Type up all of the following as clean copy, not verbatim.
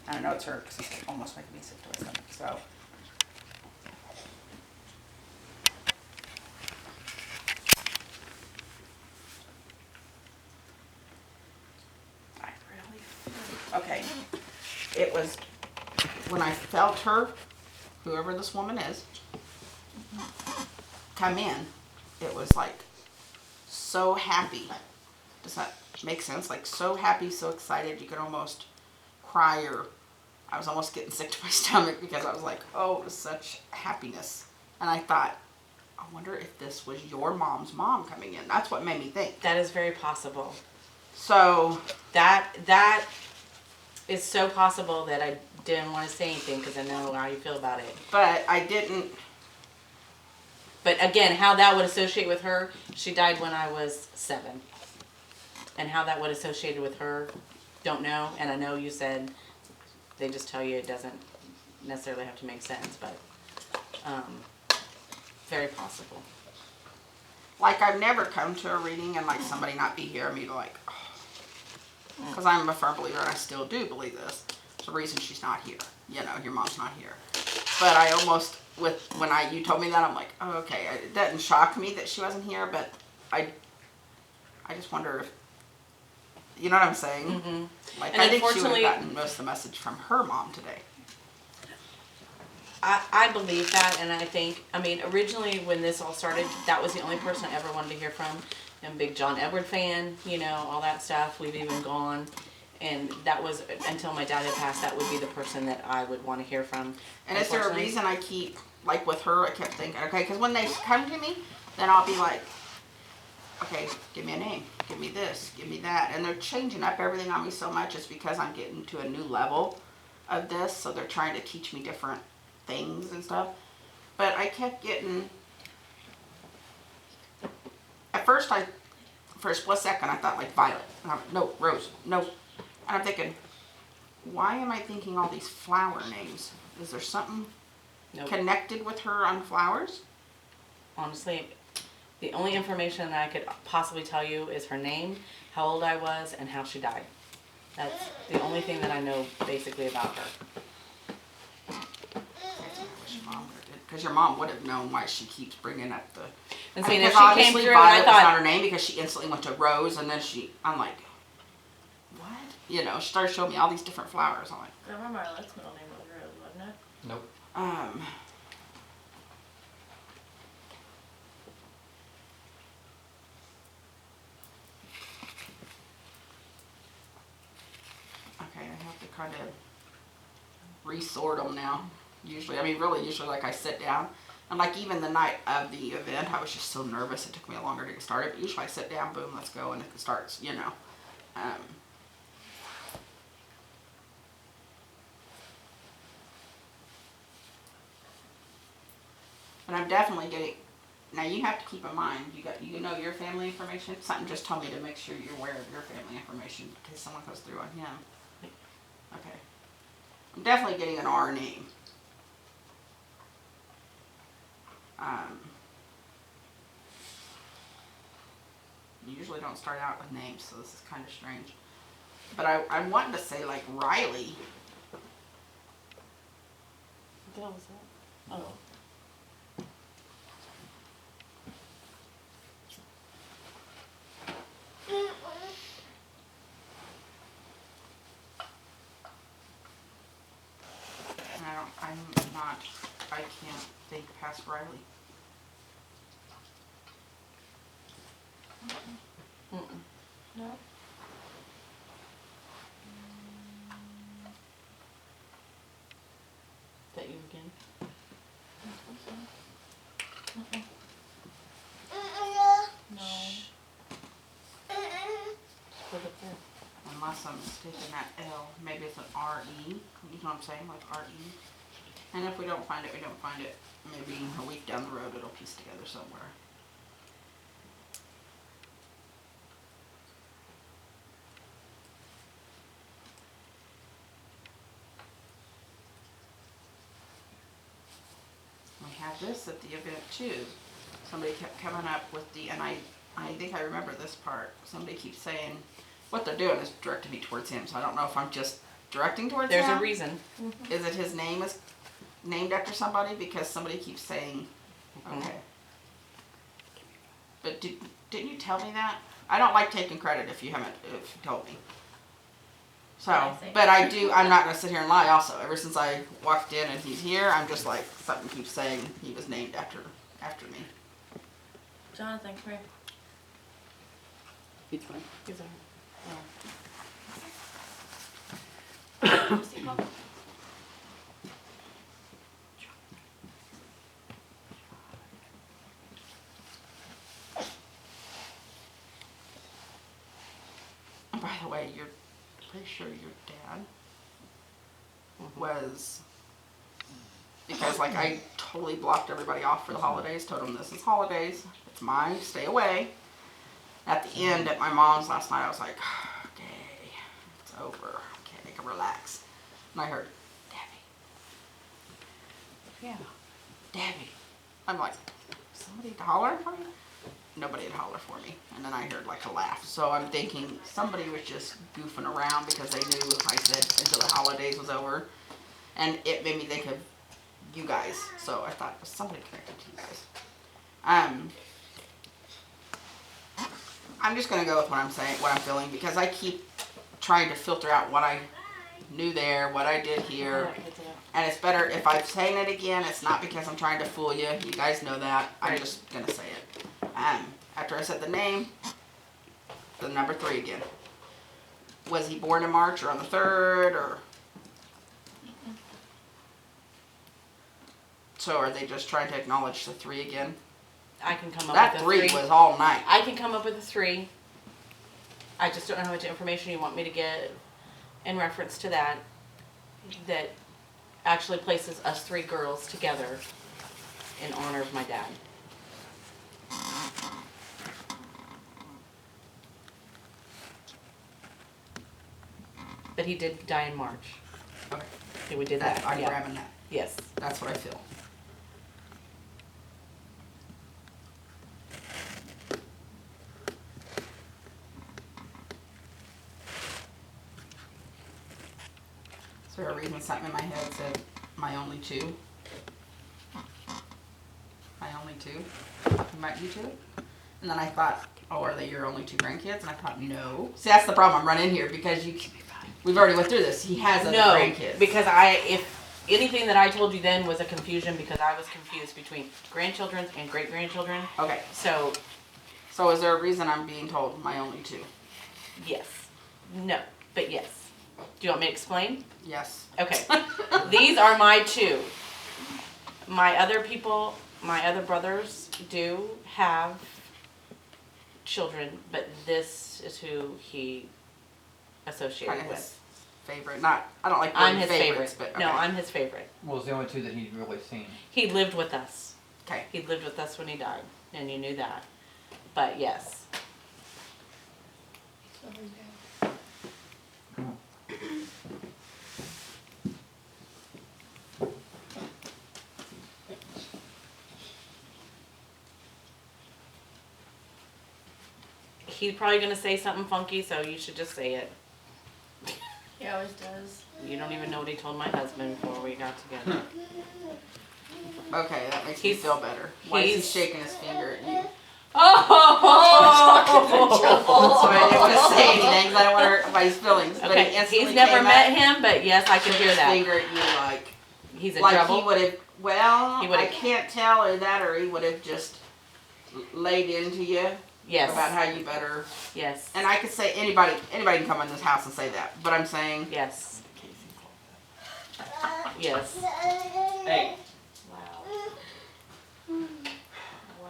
And I know it's her because it's almost making me sick to my stomach. So. I really feel, okay. It was when I felt her, whoever this woman is, come in. It was like so happy. Does that make sense? Like so happy, so excited, you could almost cry, or I was almost getting sick to my stomach because I was like, oh, it was such happiness. And I thought, I wonder if this was your mom's mom coming in. That's what made me think. That is very possible. So that is so possible that I didn't want to say anything because I know how you feel about it. But I didn't. But again, how that would associate with her, she died when I was 7. And how that would associate with her, don't know. And I know you said they just tell you it doesn't necessarily have to make sense, but very possible. Like, I've never come to a reading and like somebody not be here and me like, because I'm a firm believer and I still do believe this. It's the reason she's not here. You know, your mom's not here. But I almost, when you told me that, I'm like, oh, okay. It doesn't shock me that she wasn't here, but I just wonder if, you know what I'm saying? Mm-hmm. Like, and I think she would have gotten most of the message from her mom today. I believe that, and I think, I mean, originally when this all started, that was the only person I ever wanted to hear from. I'm a big John Edward fan, you know, all that stuff. We've even gone, and that was, until my dad had passed, that would be the person that I would want to hear from. And is there a reason I keep, like with her, I kept thinking, okay, because when they come to me, then I'll be like, okay, give me a name, give me this, give me that. And they're changing up everything on me so much. It's because I'm getting to a new level of this, so they're trying to teach me different things and stuff. But I kept getting, at first for a split second, I thought like Violet. No, Rose, no. And I'm thinking, why am I thinking all these flower names? Is there something connected with her on flowers? Honestly, the only information that I could possibly tell you is her name, how old I was, and how she died. That's the only thing that I know basically about her. Because your mom would have known why she keeps bringing up the. And see, if she came through, Violet was not her name because she instantly went to Rose, and then I'm like, what? You know, she started showing me all these different flowers. I'm like, Grandma Marlette's middle name was Rose, wasn't it? Nope. Okay, I have to kind of resort them now. Usually, like I sit down, and like even the night of the event, I was just so nervous. It took me longer to get started. But usually, I sit down, boom, let's go, and it starts. You know. But I'm definitely getting. Now you have to keep in mind, you know your family information. Something just told me to make sure you're aware of your family information in case someone goes through on him. Okay. I'm definitely getting an R name. You usually don't start out with names, so this is kind of strange. But I'm wanting to say like Riley. What the hell was that? Oh. I can't think past Riley. No. Is that you again? No. Just put it there. Unless I'm mistaken that L, maybe it's an R-E. You know what I'm saying? Like R-E. And if we don't find it, we don't find it. Maybe a week down the road it'll piece together somewhere. We had this at the event too. Somebody kept coming up with and I think I remember this part. Somebody keeps saying, what they're doing is directing me towards him, so I don't know if I'm just directing towards There's him? a reason. Is it his name is named after somebody? Because somebody keeps saying, Mhm. okay. But didn't you tell me that? I don't like taking credit if you told me. So, I see. but I do, I'm not going to sit here and lie also. Ever since I walked in and he's here, I'm just like, something keeps saying he was named after me. Jonathan, come here. He's fine. He's all right. See, Papa? And by the way, you're pretty sure your dad Mhm. was, because like I totally blocked everybody off for the holidays, told them this is holidays, it's mine, stay away. At the end at my mom's last night, I was like, okay, it's over, okay, I can relax. And I heard, Debbie, Yeah. Debbie. I'm like, somebody holler for me? Nobody had holler for me. And then I heard like a laugh. So I'm thinking somebody was just goofing around because they knew I said until the holidays was over. And it made me think of you guys. So I thought, was somebody connected to you guys? I'm just gonna go with what I'm saying, what I'm feeling, because I keep trying to filter out what I knew there, what I did here. And it's better if I'm saying it again, it's not because I'm trying to fool you. You guys know that. I'm Right. just gonna say it. After I said the name, the number 3 again. Was he born in March or on the 3rd or? So are they just trying to acknowledge the 3 again? I can come up That with a 3 3. was all night. I can come up with a 3. I just don't know how much information you want me to get in reference to that actually places us 3 girls together in honor of my dad. But he did die in March. Okay. Yeah, we did that. I'm Yeah. grabbing that. Yes. That's what I feel. Is there a reason something in my head said my only 2? My only 2? Might you 2? And then I thought, oh, are they your only 2 grandkids? And I thought, no. See, that's the problem. I'm running here because we've already went through this. He has other No, grandkids. because if anything that I told you then was a confusion because I was confused between grandchildren and great grandchildren. Okay. So, So is there a reason I'm being told my only 2? yes. No, but yes. Do you want me to explain? Yes. Okay. These are my 2. My other people, my other brothers do have children, but this is who he associated Kind of his with. favorite. Not, I don't like I'm word his favorites, favorite. but okay. No, I'm his favorite. Well, it's the only 2 that he'd really seen. He lived with us. Okay. He lived with us when he died, and you knew that. But yes. He's probably gonna say something funky, so you should just say it. He always does. You don't even know what he told my husband before we got together. Okay, that makes me He's- feel better. Why is he he's- shaking his finger at you? Oh! So I didn't want to say anything 'cause I don't want to hurt anybody's feelings. But he Okay, instantly he's never came met up, him, but yes, I can shook hear his that. finger at you like He's in he trouble. would have. Well, He would've- I can't tell or that, or he would have just laid into you about Yes, how you better. yes, And I could say anybody can come in this house and say that, but I'm saying. yes, yes. Hey. Wow. Wow.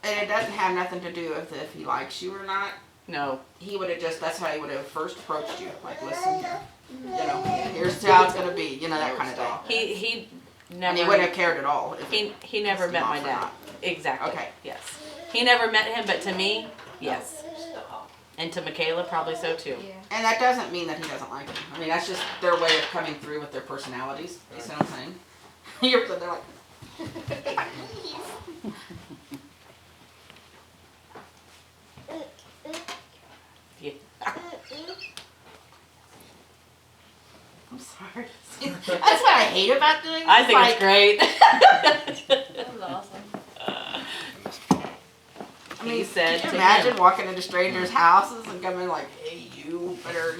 And it doesn't have nothing to do with if he likes you or not. No, He would have just, that's how he would have first approached you. Like, listen, you know, here's how it's going to be, you know, that kind of thing. he And never. he wouldn't have cared at all. If He never pissed met him my off or dad. not. Exactly. Okay. Yes. He never met him, but to me, yes. And to Michaela, probably so too. Yeah. And that doesn't mean that he doesn't like you. I mean, that's just their way of coming through with their personalities. You see what I'm saying? You're, they're like, Yeah. I'm sorry. That's what I hate about doing this. I think like, it's great. That was awesome. I mean, He said can to you imagine him. walking into strangers' houses and coming like, hey, you better,